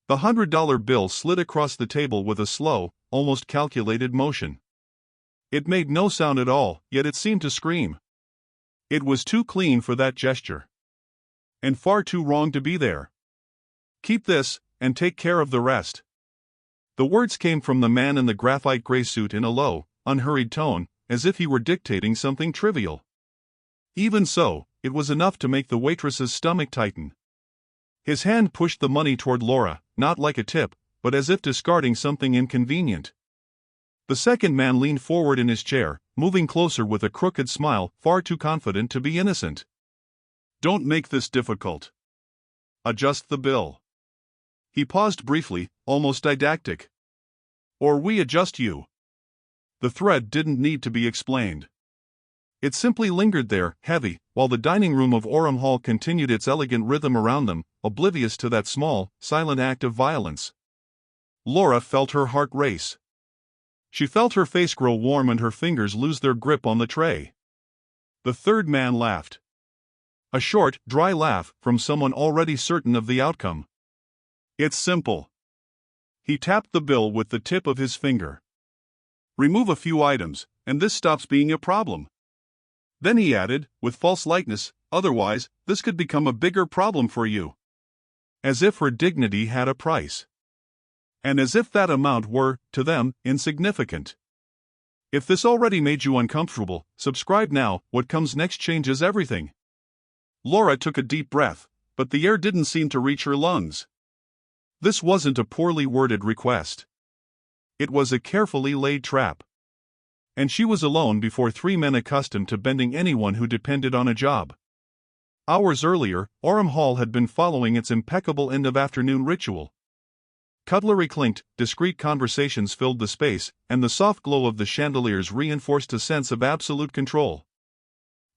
The $100 bill slid across the table with a slow, almost calculated motion. It made no sound at all, yet it seemed to scream. It was too clean for that gesture. And far too wrong to be there. "Keep this, and take care of the rest." The words came from the man in the graphite gray suit in a low, unhurried tone, as if he were dictating something trivial. Even so, it was enough to make the waitress's stomach tighten. His hand pushed the money toward Laura, not like a tip, but as if discarding something inconvenient. The second man leaned forward in his chair, moving closer with a crooked smile, far too confident to be innocent. "Don't make this difficult. Adjust the bill." He paused briefly, almost didactic. "Or we adjust you." The thread didn't need to be explained. It simply lingered there, heavy, while the dining room of Orham Hall continued its elegant rhythm around them, oblivious to that small, silent act of violence. Laura felt her heart race. She felt her face grow warm and her fingers lose their grip on the tray. The third man laughed. A short, dry laugh from someone already certain of the outcome. "It's simple." He tapped the bill with the tip of his finger. "Remove a few items, and this stops being a problem." Then he added, with false lightness, "Otherwise, this could become a bigger problem for you." As if her dignity had a price. And as if that amount were, to them, insignificant. If this already made you uncomfortable, subscribe now. What comes next changes everything. Laura took a deep breath, but the air didn't seem to reach her lungs. This wasn't a poorly worded request. It was a carefully laid trap. And she was alone before three men accustomed to bending anyone who depended on a job. Hours earlier, Orham Hall had been following its impeccable end-of-afternoon ritual. Cutlery clinked, discreet conversations filled the space, and the soft glow of the chandeliers reinforced a sense of absolute control.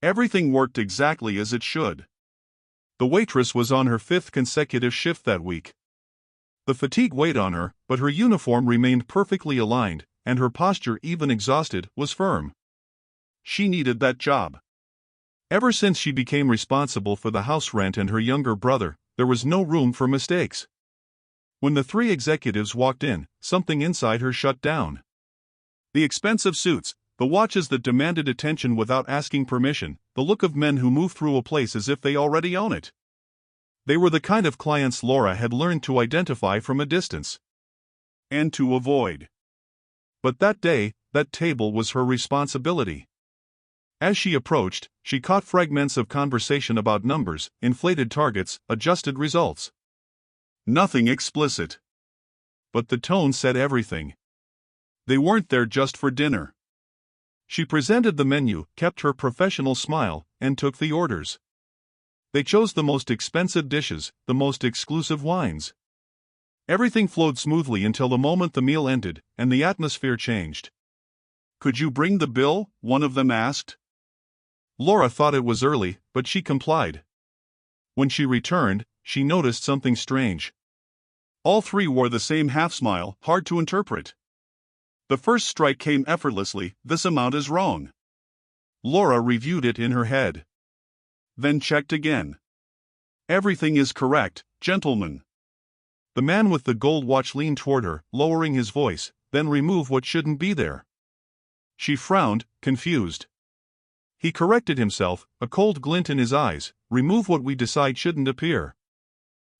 Everything worked exactly as it should. The waitress was on her 5th consecutive shift that week. The fatigue weighed on her, but her uniform remained perfectly aligned, and her posture, even exhausted, was firm. She needed that job. Ever since she became responsible for the house rent and her younger brother, there was no room for mistakes. When the three executives walked in, something inside her shut down. The expensive suits, the watches that demanded attention without asking permission, the look of men who move through a place as if they already own it. They were the kind of clients Laura had learned to identify from a distance. And to avoid. But that day, that table was her responsibility. As she approached, she caught fragments of conversation about numbers, inflated targets, adjusted results. Nothing explicit. But the tone said everything. They weren't there just for dinner. She presented the menu, kept her professional smile, and took the orders. They chose the most expensive dishes, the most exclusive wines. Everything flowed smoothly until the moment the meal ended, and the atmosphere changed. "Could you bring the bill?" one of them asked. Laura thought it was early, but she complied. When she returned, she noticed something strange. All three wore the same half-smile, hard to interpret. The first strike came effortlessly: "This amount is wrong." Laura reviewed it in her head. Then checked again. "Everything is correct, gentlemen." The man with the gold watch leaned toward her, lowering his voice, "Then remove what shouldn't be there." She frowned, confused. He corrected himself, a cold glint in his eyes, "Remove what we decide shouldn't appear."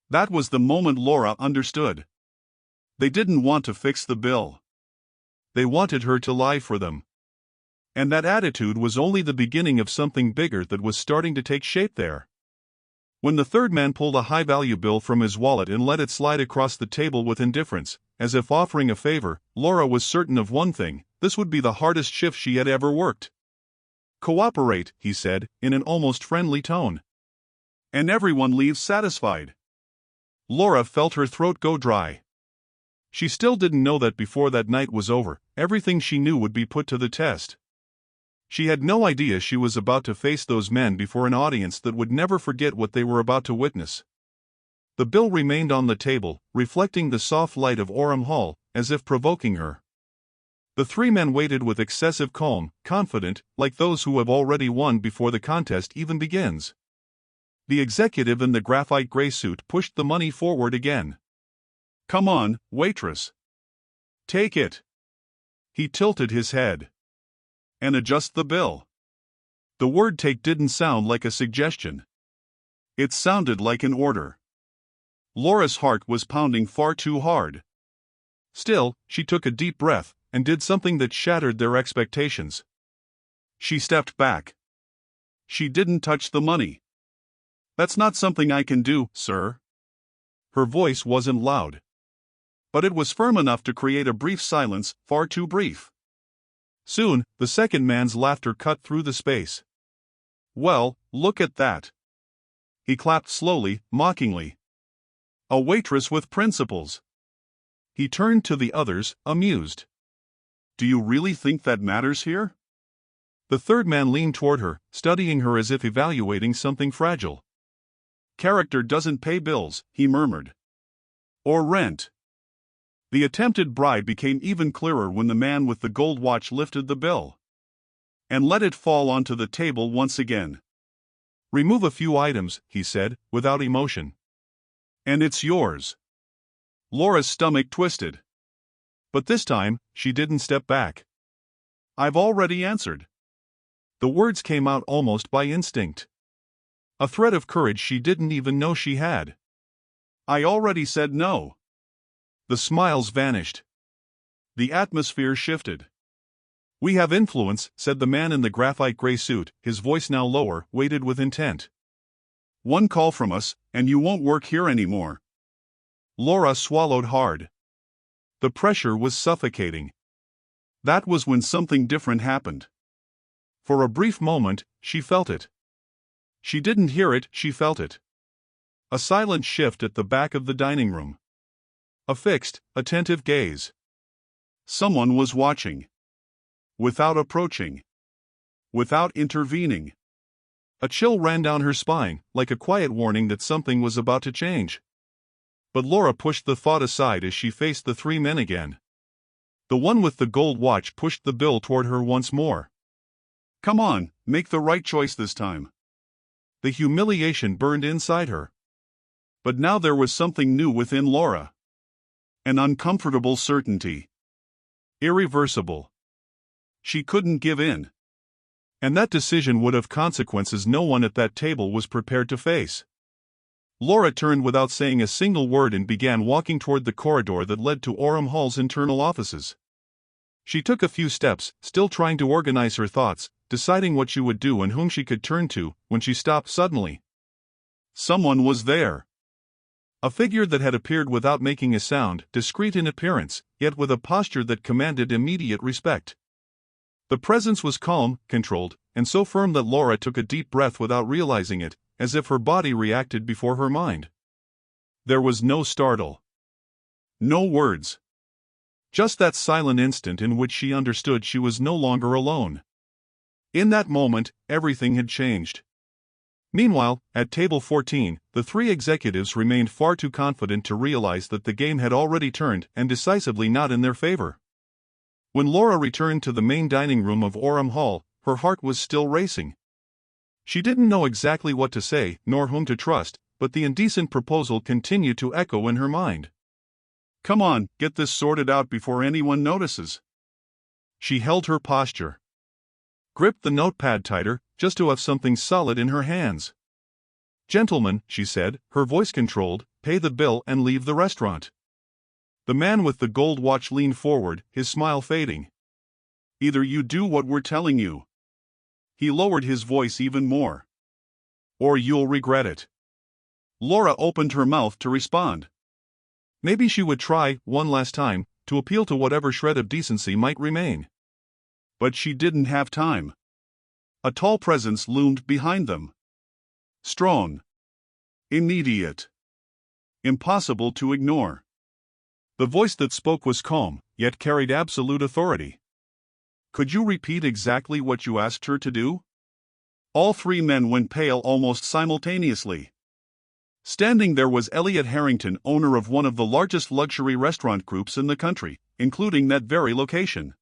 That was the moment Laura understood. They didn't want to fix the bill. They wanted her to lie for them. And that attitude was only the beginning of something bigger that was starting to take shape there. When the third man pulled a high-value bill from his wallet and let it slide across the table with indifference, as if offering a favor, Laura was certain of one thing: this would be the hardest shift she had ever worked. "Cooperate," he said, in an almost friendly tone. "And everyone leaves satisfied." Laura felt her throat go dry. She still didn't know that before that night was over, everything she knew would be put to the test. She had no idea she was about to face those men before an audience that would never forget what they were about to witness. The bill remained on the table, reflecting the soft light of Orham Hall, as if provoking her. The three men waited with excessive calm, confident, like those who have already won before the contest even begins. The executive in the graphite gray suit pushed the money forward again. Come on, waitress. Take it. He tilted his head. And adjust the bill. The word take didn't sound like a suggestion. It sounded like an order. Laura's heart was pounding far too hard. Still, she took a deep breath and did something that shattered their expectations. She stepped back. She didn't touch the money. That's not something I can do, sir. Her voice wasn't loud. But it was firm enough to create a brief silence, far too brief. Soon, the second man's laughter cut through the space. Well, look at that. He clapped slowly, mockingly. A waitress with principles. He turned to the others, amused. Do you really think that matters here? The third man leaned toward her, studying her as if evaluating something fragile. Character doesn't pay bills, he murmured. Or rent. The attempted bribe became even clearer when the man with the gold watch lifted the bill. And let it fall onto the table once again. Remove a few items, he said, without emotion. And it's yours. Laura's stomach twisted. But this time, she didn't step back. I've already answered. The words came out almost by instinct. A thread of courage she didn't even know she had. I already said no. The smiles vanished. The atmosphere shifted. We have influence, said the man in the graphite gray suit, his voice now lower, weighted with intent. One call from us, and you won't work here anymore. Laura swallowed hard. The pressure was suffocating. That was when something different happened. For a brief moment, she felt it. She didn't hear it, she felt it. A silent shift at the back of the dining room. A fixed, attentive gaze. Someone was watching. Without approaching. Without intervening. A chill ran down her spine, like a quiet warning that something was about to change. But Laura pushed the thought aside as she faced the three men again. The one with the gold watch pushed the bill toward her once more. Come on, make the right choice this time. The humiliation burned inside her. But now there was something new within Laura. An uncomfortable certainty. Irreversible. She couldn't give in. And that decision would have consequences no one at that table was prepared to face. Laura turned without saying a single word and began walking toward the corridor that led to Orem Hall's internal offices. She took a few steps, still trying to organize her thoughts, deciding what she would do and whom she could turn to, when she stopped suddenly. Someone was there. A figure that had appeared without making a sound, discreet in appearance, yet with a posture that commanded immediate respect. The presence was calm, controlled, and so firm that Laura took a deep breath without realizing it, as if her body reacted before her mind. There was no startle. No words. Just that silent instant in which she understood she was no longer alone. In that moment, everything had changed. Meanwhile, at table 14, the three executives remained far too confident to realize that the game had already turned, and decisively not in their favor. When Laura returned to the main dining room of Orem Hall, her heart was still racing. She didn't know exactly what to say, nor whom to trust, but the indecent proposal continued to echo in her mind. Come on, get this sorted out before anyone notices. She held her posture. Gripped the notepad tighter, just to have something solid in her hands. Gentlemen, she said, her voice controlled, pay the bill and leave the restaurant. The man with the gold watch leaned forward, his smile fading. Either you do what we're telling you. He lowered his voice even more. Or you'll regret it. Laura opened her mouth to respond. Maybe she would try, one last time, to appeal to whatever shred of decency might remain. But she didn't have time. A tall presence loomed behind them. Strong. Immediate. Impossible to ignore. The voice that spoke was calm, yet carried absolute authority. Could you repeat exactly what you asked her to do? All three men went pale almost simultaneously. Standing there was Elliot Harrington, owner of one of the largest luxury restaurant groups in the country, including that very location.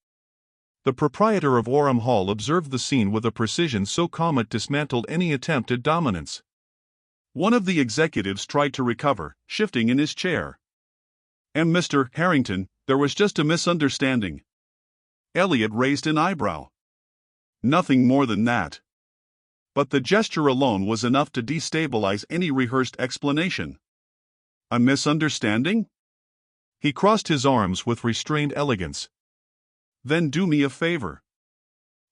The proprietor of Orem Hall observed the scene with a precision so calm it dismantled any attempt at dominance. One of the executives tried to recover, shifting in his chair. And Mr. Harrington, there was just a misunderstanding. Elliot raised an eyebrow. Nothing more than that. But the gesture alone was enough to destabilize any rehearsed explanation. A misunderstanding? He crossed his arms with restrained elegance. Then do me a favor.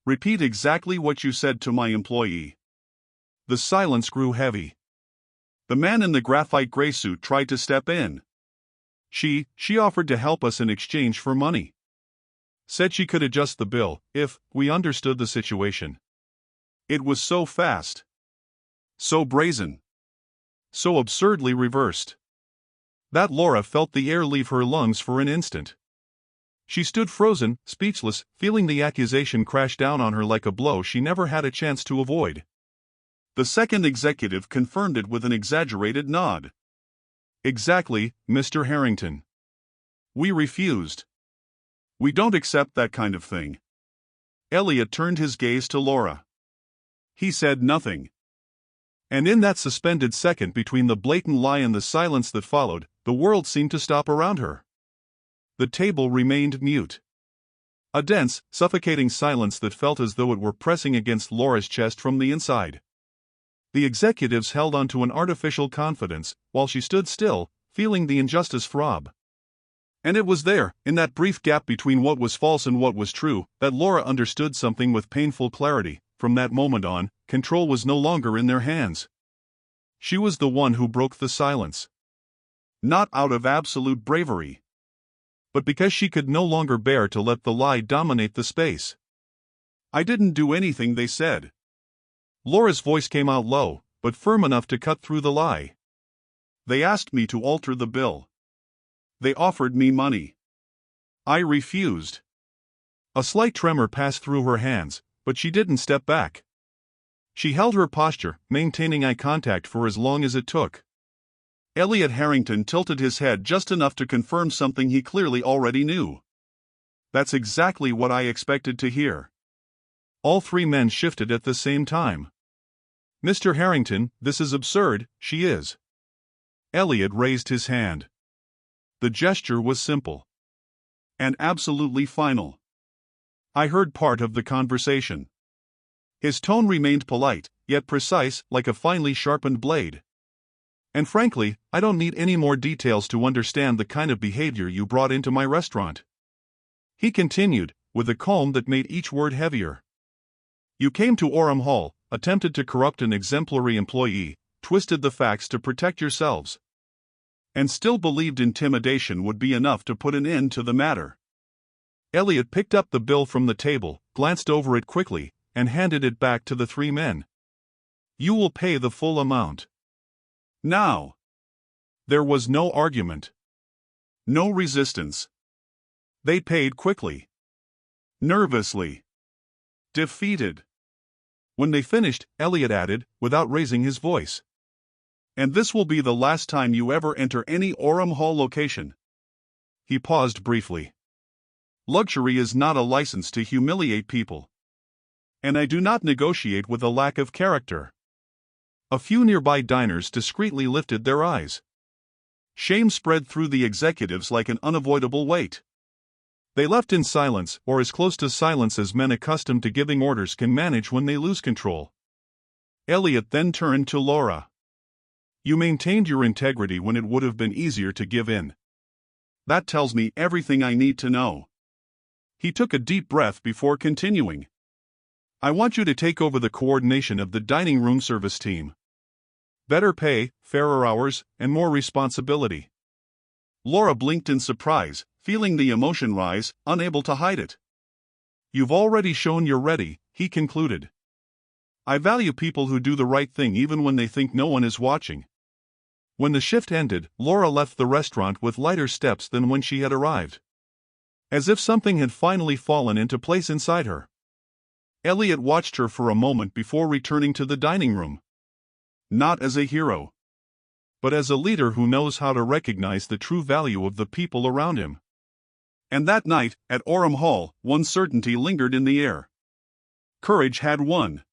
Repeat exactly what you said to my employee. The silence grew heavy. The man in the graphite gray suit tried to step in. She offered to help us in exchange for money. Said she could adjust the bill, if we understood the situation. It was so fast. So brazen. So absurdly reversed. That Laura felt the air leave her lungs for an instant. She stood frozen, speechless, feeling the accusation crash down on her like a blow she never had a chance to avoid. The second executive confirmed it with an exaggerated nod. Exactly, Mr. Harrington. We refused. We don't accept that kind of thing. Elliot turned his gaze to Laura. He said nothing. And in that suspended second between the blatant lie and the silence that followed, the world seemed to stop around her. The table remained mute. A dense, suffocating silence that felt as though it were pressing against Laura's chest from the inside. The executives held on to an artificial confidence, while she stood still, feeling the injustice throb. And it was there, in that brief gap between what was false and what was true, that Laura understood something with painful clarity. From that moment on, control was no longer in their hands. She was the one who broke the silence. Not out of absolute bravery, but because she could no longer bear to let the lie dominate the space. I didn't do anything they said. Laura's voice came out low, but firm enough to cut through the lie. They asked me to alter the bill. They offered me money. I refused. A slight tremor passed through her hands, but she didn't step back. She held her posture, maintaining eye contact for as long as it took. Elliot Harrington tilted his head just enough to confirm something he clearly already knew. That's exactly what I expected to hear. All three men shifted at the same time. Mr. Harrington, this is absurd, she is. Elliot raised his hand. The gesture was simple. And absolutely final. I heard part of the conversation. His tone remained polite, yet precise, like a finely sharpened blade. And frankly, I don't need any more details to understand the kind of behavior you brought into my restaurant. He continued, with a calm that made each word heavier. You came to Orem Hall, attempted to corrupt an exemplary employee, twisted the facts to protect yourselves. And still believed intimidation would be enough to put an end to the matter. Elliot picked up the bill from the table, glanced over it quickly, and handed it back to the three men. You will pay the full amount. Now. There was no argument. No resistance. They paid quickly. Nervously. Defeated. When they finished, Elliot added, without raising his voice. And this will be the last time you ever enter any Orem Hall location. He paused briefly. Luxury is not a license to humiliate people. And I do not negotiate with a lack of character. A few nearby diners discreetly lifted their eyes. Shame spread through the executives like an unavoidable weight. They left in silence, or as close to silence as men accustomed to giving orders can manage when they lose control. Elliot then turned to Laura. You maintained your integrity when it would have been easier to give in. That tells me everything I need to know. He took a deep breath before continuing. I want you to take over the coordination of the dining room service team. Better pay, fairer hours, and more responsibility. Laura blinked in surprise, feeling the emotion rise, unable to hide it. You've already shown you're ready, he concluded. I value people who do the right thing even when they think no one is watching. When the shift ended, Laura left the restaurant with lighter steps than when she had arrived. As if something had finally fallen into place inside her. Elliot watched her for a moment before returning to the dining room. Not as a hero, but as a leader who knows how to recognize the true value of the people around him. And that night, at Orem Hall, one certainty lingered in the air. Courage had won.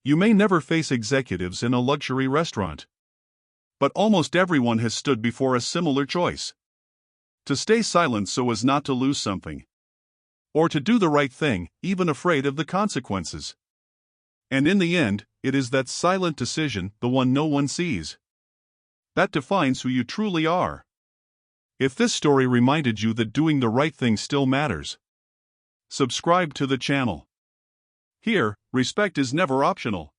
You may never face executives in a luxury restaurant. But almost everyone has stood before a similar choice. To stay silent so as not to lose something. Or to do the right thing, even afraid of the consequences. And in the end, it is that silent decision, the one no one sees, that defines who you truly are. If this story reminded you that doing the right thing still matters, subscribe to the channel. Here, respect is never optional.